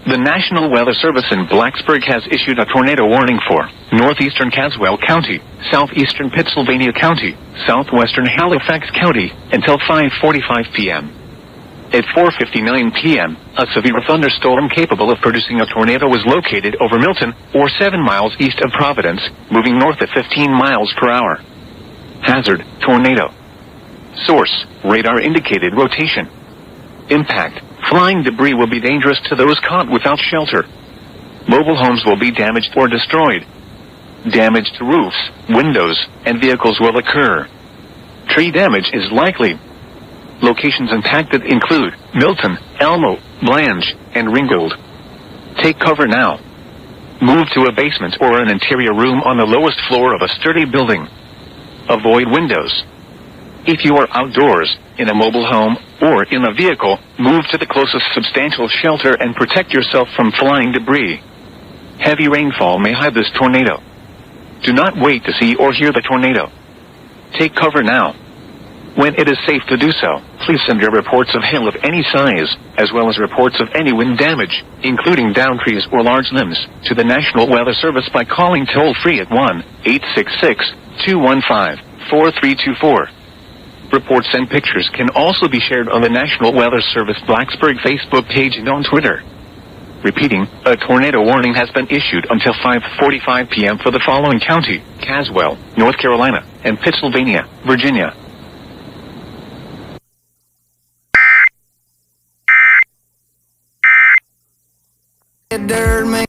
The National Weather Service in Blacksburg has issued a tornado warning for northeastern Caswell County, southeastern Pittsylvania County, southwestern Halifax County, until 5:45 p.m. At 4:59 p.m., a severe thunderstorm capable of producing a tornado was located over Milton, or 7 miles east of Providence, moving north at 15 miles per hour. Hazard, tornado. Source, radar indicated rotation. Impact, flying debris will be dangerous to those caught without shelter. Mobile homes will be damaged or destroyed. Damage to roofs, windows, and vehicles will occur. Tree damage is likely. Locations impacted include Milton, Elmo, Blanche, and Ringgold. Take cover now. Move to a basement or an interior room on the lowest floor of a sturdy building. Avoid windows. If you are outdoors, in a mobile home, or in a vehicle, move to the closest substantial shelter and protect yourself from flying debris. Heavy rainfall may hide this tornado. Do not wait to see or hear the tornado. Take cover now. When it is safe to do so, please send your reports of hail of any size, as well as reports of any wind damage, including downed trees or large limbs, to the National Weather Service by calling toll-free at 1-866-215-4324. Reports and pictures can also be shared on the National Weather Service Blacksburg Facebook page and on Twitter. Repeating, a tornado warning has been issued until 5:45 p.m. for the following county: Caswell, North Carolina, and Pittsylvania, Virginia. Dirt, man.